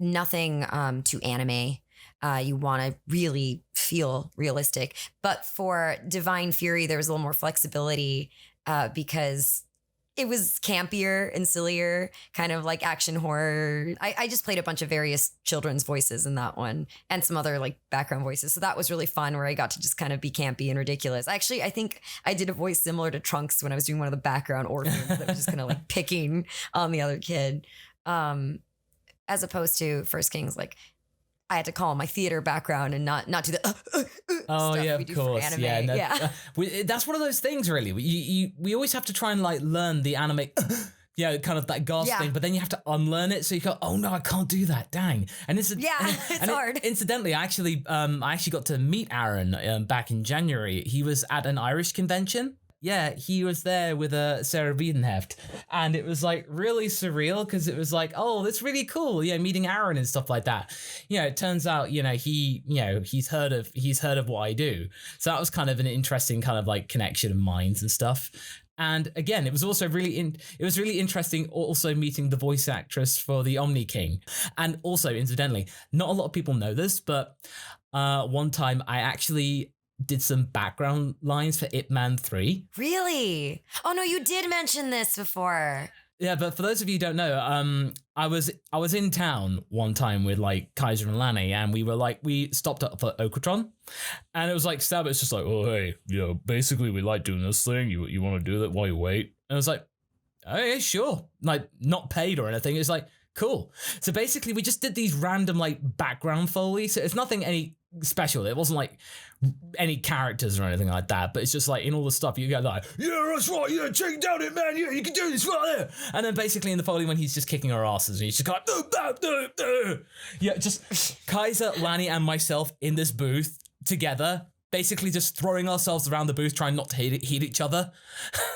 C: nothing too anime. You want to really feel realistic. But for Divine Fury, there was a little more flexibility because it was campier and sillier, kind of like action horror. I just played a bunch of various children's voices in that one and some other like background voices. So that was really fun where I got to just kind of be campy and ridiculous. Actually, I think I did a voice similar to Trunks when I was doing one of the background orphans that was just kind of like picking on the other kid. As opposed to First Kings, like I had to call my theater background and not do the
A: oh
C: stuff
A: yeah,
C: we
A: of
C: do
A: course,
C: for anime.
A: yeah, no,
C: Yeah.
A: That's one of those things, really. We always have to try and like learn the anime, kind of that gasp thing, but then you have to unlearn it. So you go, oh no, I can't do that. Dang, and it's
C: hard.
A: Incidentally, I actually got to meet Aaron back in January. He was at an Irish convention. Yeah, he was there with Sarah Wiedenheft, and it was like really surreal because it was like, oh, that's really cool, meeting Aaron and stuff like that. It turns out, he's heard of what I do, so that was kind of an interesting kind of like connection of minds and stuff. And again, it was also really interesting also meeting the voice actress for the Omni King. And also, incidentally, not a lot of people know this, but one time I actually did some background lines for Ip Man 3.
C: Really? Oh no, you did mention this before.
A: Yeah, but for those of you who don't know, I was in town one time with like Kaiser and Lanny, and we stopped up for Okratron, and it was like Stabber's just like, oh hey, basically we like doing this thing. You want to do that while you wait? And I was like, oh yeah, sure. Like not paid or anything. It's like cool. So basically we just did these random like background foley. So it's nothing any special. It wasn't like any characters or anything like that, but it's just like in all the stuff you get like, yeah, that's right, yeah, check down it, man, yeah, you can do this right there. And then basically in the Foley when he's just kicking our asses and he's just like, yeah, just Kaiser, Lanny, and myself in this booth together, basically just throwing ourselves around the booth, trying not to hit each other.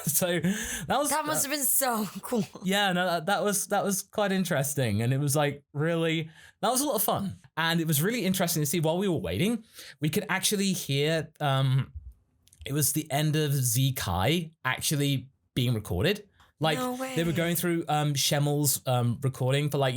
A: So that
C: must have been so cool.
A: Yeah, no, that was quite interesting, and it was like really, that was a lot of fun, and it was really interesting to see while we were waiting, we could actually hear it was the end of Z Kai actually being recorded. Like
C: no way.
A: They were going through Schemmel's recording for like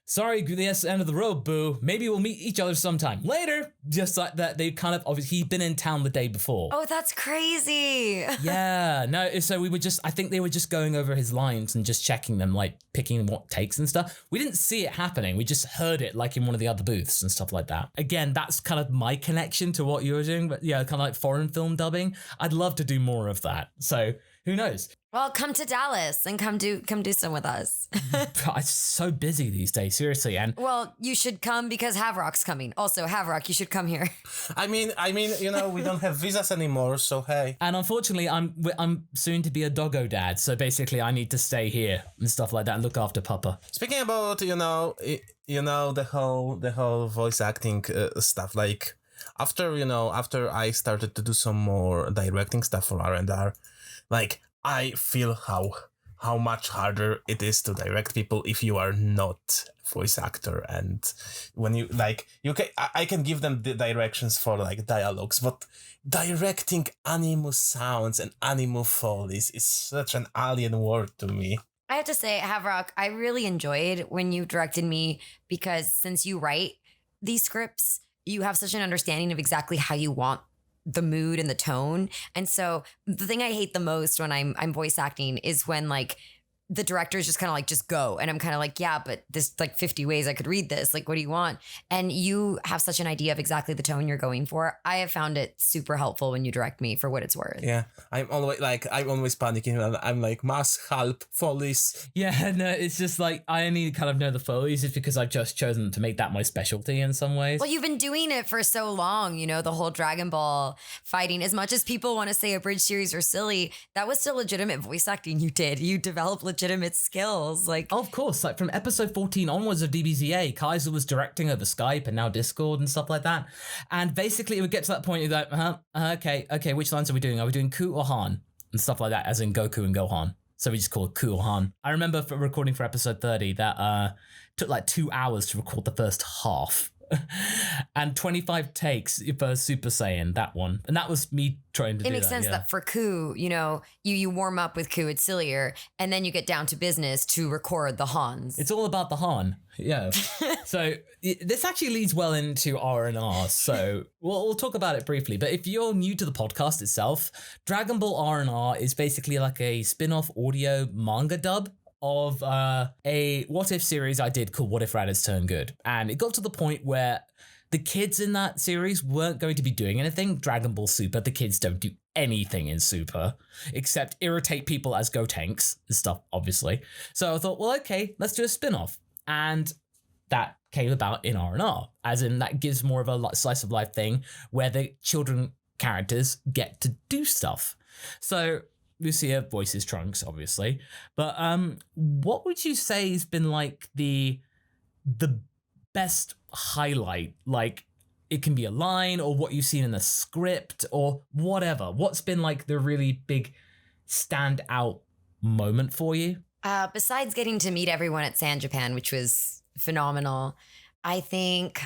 A: sorry, the end of the road, boo. Maybe we'll meet each other sometime later. Just like that, they kind of obviously he'd been in town the day before.
C: Oh, that's crazy.
A: Yeah, no. So I think they were just going over his lines and just checking them, like picking what takes and stuff. We didn't see it happening. We just heard it like in one of the other booths and stuff like that. Again, that's kind of my connection to what you were doing, but yeah, kind of like foreign film dubbing. I'd love to do more of that. So who knows?
C: Well, come to Dallas and come do some with us.
A: I'm so busy these days, seriously. And
C: well, you should come because Haverok's coming. Also, Haverok, you should come here.
B: I mean, we don't have visas anymore, so hey.
A: And unfortunately, I'm soon to be a doggo dad, so basically, I need to stay here and stuff like that and look after Papa.
B: Speaking about the whole voice acting stuff, like after I started to do some more directing stuff for R&R, like I feel how how much harder it is to direct people if you are not voice actor. And when you like, I can give them the directions for like dialogues, but directing animus sounds and animus follies is such an alien word to me.
C: I have to say, Haverok, I really enjoyed when you directed me, because since you write these scripts, you have such an understanding of exactly how you want the mood and the tone. And so the thing I hate the most when I'm voice acting is when like the director's just kind of like, just go. And I'm kind of like, yeah, but there's like 50 ways I could read this. Like, what do you want? And you have such an idea of exactly the tone you're going for. I have found it super helpful when you direct me, for what it's worth.
B: Yeah, I'm always panicking. And I'm like, mass help, follies.
A: Yeah, no, it's just like I only kind of know the Follies is because I've just chosen to make that my specialty in some ways.
C: Well, you've been doing it for so long, you know, the whole Dragon Ball fighting. As much as people want to say a bridge series are silly, that was still legitimate voice acting you did. You developed legitimate skills. Like,
A: of course, like from episode 14 onwards of DBZA, Kaiser was directing over Skype and now Discord and stuff like that. And basically it would get to that point, you go, okay, which lines are we doing? Are we doing Ku or Han? And stuff like that, as in Goku and Gohan. So we just call it Ku or Han. I remember for recording for episode 30 that took like 2 hours to record the first half. And 25 takes for Super Saiyan, that one. And that was me trying to do that.
C: It makes sense that for Ku, you know, you warm up with Ku, it's sillier, and then you get down to business to record the Hans.
A: It's all about the Han, yeah. So this actually leads well into R&R, so we'll talk about it briefly. But if you're new to the podcast itself, Dragon Ball R&R is basically like a spin-off audio manga dub of a What If series I did called What If Raditz Turn Good. And it got to the point where the kids in that series weren't going to be doing anything. Dragon Ball Super, the kids don't do anything in Super except irritate people as Gotenks and stuff, obviously. So I thought, well, okay, let's do a spin-off. And that came about in R&R, as in that gives more of a slice of life thing where the children characters get to do stuff. So Lucia voices Trunks, obviously, but what would you say has been like the best highlight? Like, it can be a line or what you've seen in the script or whatever. What's been like the really big standout moment for you?
C: Besides getting to meet everyone at San Japan, which was phenomenal, I think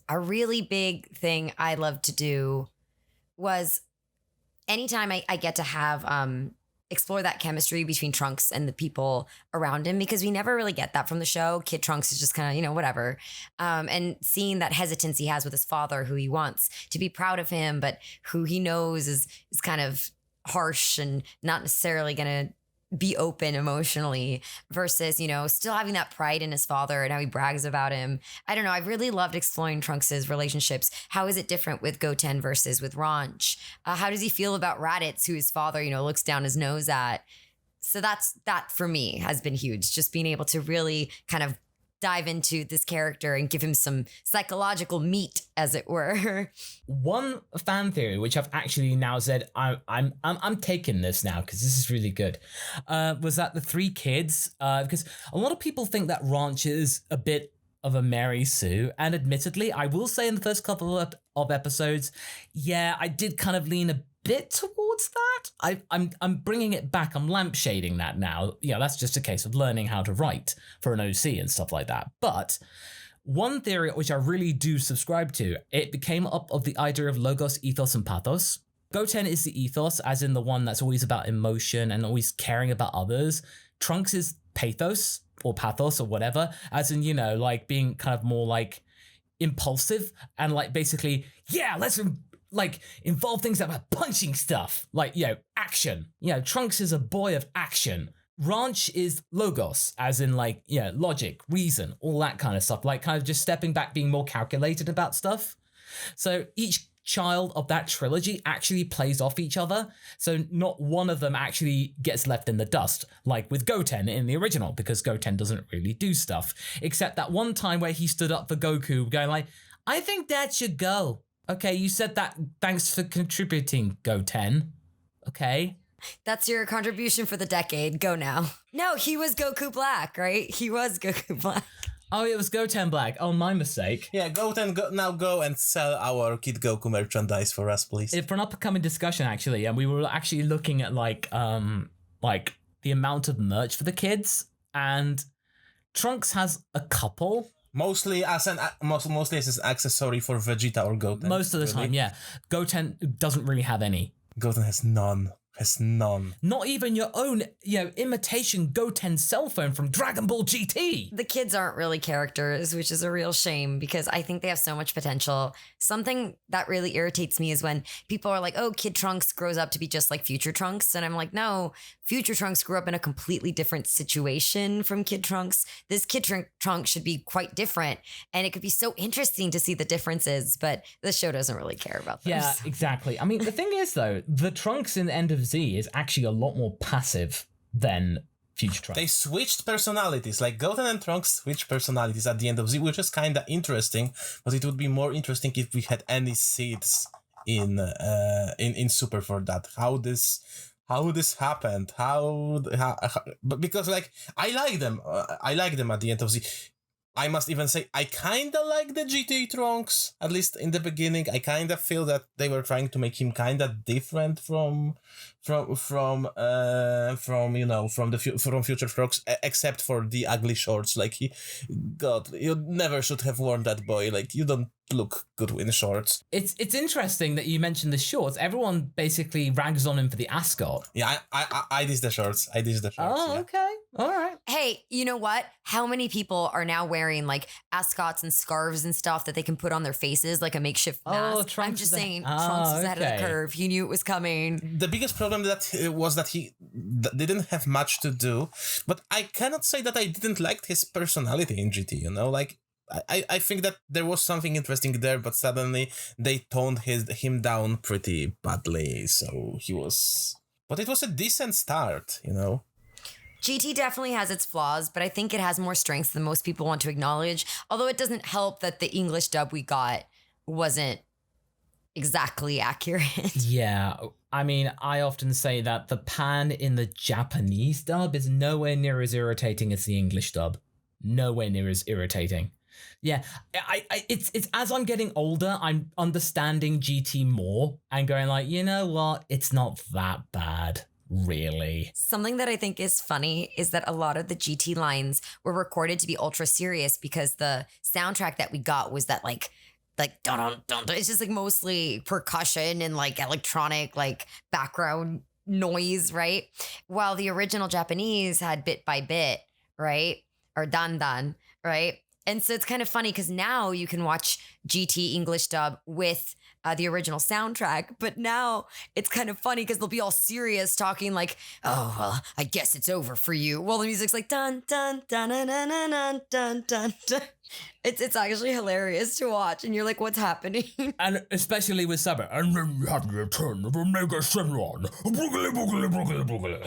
C: a really big thing I love to do was anytime I get to have explore that chemistry between Trunks and the people around him, because we never really get that from the show. Kid Trunks is just kind of, you know, whatever. And seeing that hesitance he has with his father, who he wants to be proud of him, but who he knows is kind of harsh and not necessarily going to be open emotionally, versus, you know, still having that pride in his father and how he brags about him. I don't know. I've really loved exploring Trunks's relationships. How is it different with Goten versus with Ranch? How does he feel about Raditz, who his father, you know, looks down his nose at? So that for me has been huge. Just being able to really kind of dive into this character and give him some psychological meat, as it were.
A: One fan theory, which I've actually now said I'm taking this now because this is really good, was that the three kids, because a lot of people think that Ranch is a bit of a Mary Sue, and admittedly, I will say in the first couple of episodes, yeah, I did kind of lean a bit towards that. I'm bringing it back. I'm lampshading that now. Yeah, that's just a case of learning how to write for an OC and stuff like that. But one theory which I really do subscribe to, it came up of the idea of logos, ethos, and pathos. Goten is the ethos, as in the one that's always about emotion and always caring about others. Trunks is pathos or pathos or whatever, as in, you know, like being kind of more like impulsive and like basically, yeah, let's like involve things that are punching stuff, like, you know, action. You know, Trunks is a boy of action. Ranch is logos, as in like, yeah, logic, reason, all that kind of stuff, like kind of just stepping back, being more calculated about stuff. So each child of that trilogy actually plays off each other. So not one of them actually gets left in the dust, like with Goten in the original, because Goten doesn't really do stuff, except that one time where he stood up for Goku going like, I think Dad should go. Okay, you said that. Thanks for contributing, Goten. Okay.
C: That's your contribution for the decade. Go now. No, he was Goku Black, right? He was Goku Black.
A: Oh, it was Goten Black. Oh, my mistake.
B: Yeah, Goten, now go and sell our Kid Goku merchandise for us, please.
A: For an upcoming discussion, actually, and we were actually looking at like the amount of merch for the kids, and Trunks has a couple.
B: Mostly as an accessory for Vegeta or Goten.
A: Most of the time, yeah. Goten doesn't really have any.
B: Goten has none.
A: Not even your own, imitation Goten cell phone from Dragon Ball GT.
C: The kids aren't really characters, which is a real shame because I think they have so much potential. Something that really irritates me is when people are like, oh, Kid Trunks grows up to be just like Future Trunks. And I'm like, no, Future Trunks grew up in a completely different situation from Kid Trunks. This Kid Trunks should be quite different. And it could be so interesting to see the differences, but the show doesn't really care about those.
A: Yeah, exactly. I mean, the thing is, though, the Trunks in the End of Z is actually a lot more passive than Future Trunks.
B: They switched personalities, like Goten and Trunks switched personalities at the end of Z, which is kind of interesting, but it would be more interesting if we had any seeds in Super for that. How this happened? But because like I like them at the end of Z. I must even say I kind of like the GT Trunks, at least in the beginning. I kind of feel that they were trying to make him kind of different from Future Trunks, except for the ugly shorts. Like you never should have worn that, boy. Like you don't look good in shorts.
A: It's interesting that you mentioned the shorts. Everyone basically rags on him for the ascot.
B: Yeah, I diss the shorts. Oh,
A: yeah. Okay. All right.
C: Hey, you know what? How many people are now wearing like ascots and scarves and stuff that they can put on their faces like a makeshift mask?
A: Trunks
C: I'm just saying, Trunks is ahead of the curve. He knew it was coming.
B: The biggest problem was that he didn't have much to do, but I cannot say that I didn't like his personality in GT, like I think that there was something interesting there, but suddenly they toned him down pretty badly, so but it was a decent start,
C: GT definitely has its flaws, but I think it has more strengths than most people want to acknowledge, although it doesn't help that the English dub we got wasn't exactly accurate.
A: Yeah, I mean, I often say that the pan in the Japanese dub is nowhere near as irritating as the English dub. Nowhere near as irritating. Yeah, it's as I'm getting older, I'm understanding GT more and going like, you know what, it's not that bad. Really. Something that I think is funny is that a lot of the GT lines were recorded to be ultra serious because the soundtrack that we got was that like dun dun. It's just like mostly percussion and like electronic like background noise, right? While the original Japanese had bit by bit, right? Or dan dan, right? And so it's kind of funny because now you can watch GT English dub with the original soundtrack, but now it's kind of funny because they'll be all serious talking like, oh, well, I guess it's over for you. Well, the music's like dun dun dun dun dun dun dun dun dun. It's actually hilarious to watch, and you're like, what's happening? And especially with Saber. And then you have the return of Omega Shenron. Boogly, boogly, boogly, boogly.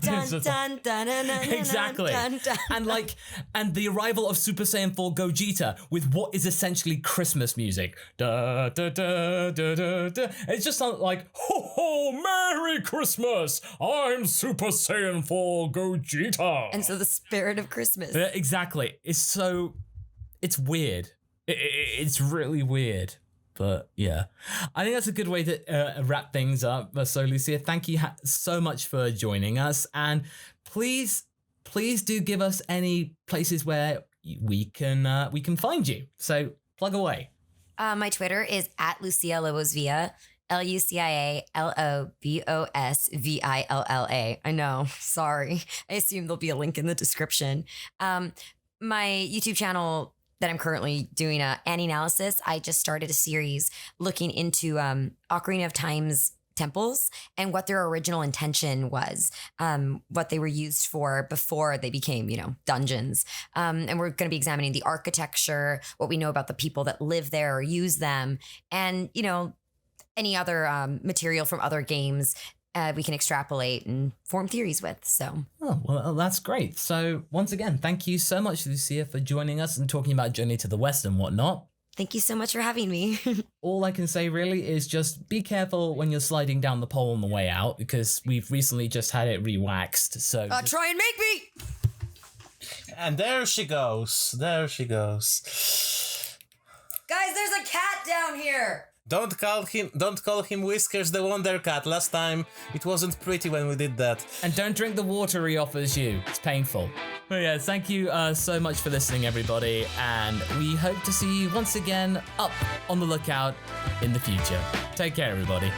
A: Dun, dun, dun, dun, dun, exactly. Dun, dun, dun. And the arrival of Super Saiyan 4 Gogeta with what is essentially Christmas music. Da, da, da, da, da, da. It's just like, ho ho, Merry Christmas! I'm Super Saiyan 4 Gogeta. And so the spirit of Christmas. Exactly. It's weird. It's really weird. But yeah, I think that's a good way to wrap things up. So Lucia, thank you so much for joining us. And please do give us any places where we can find you. So plug away. My Twitter is at Lucia Lobosvilla. LuciaLobosvilla. I know. Sorry. I assume there'll be a link in the description. My YouTube channel that I'm currently doing an analysis. I just started a series looking into Ocarina of Time's temples and what their original intention was, what they were used for before they became, dungeons. And we're going to be examining the architecture, what we know about the people that live there or use them, and, any other material from other games we can extrapolate and form theories with. So, oh, well, that's great. So once again, thank you so much, Lucia, for joining us and talking about Journey to the West and whatnot. Thank you so much for having me. All I can say really is just be careful when you're sliding down the pole on the way out, because we've recently just had it re-waxed. So try and make me.
B: And there she goes.
C: Guys, there's a cat down here.
B: Don't call him Whiskers the Wonder Cat. Last time it wasn't pretty when we did that.
A: And don't drink the water he offers you. It's painful. But yeah, thank you so much for listening, everybody. And we hope to see you once again up on the lookout in the future. Take care, everybody.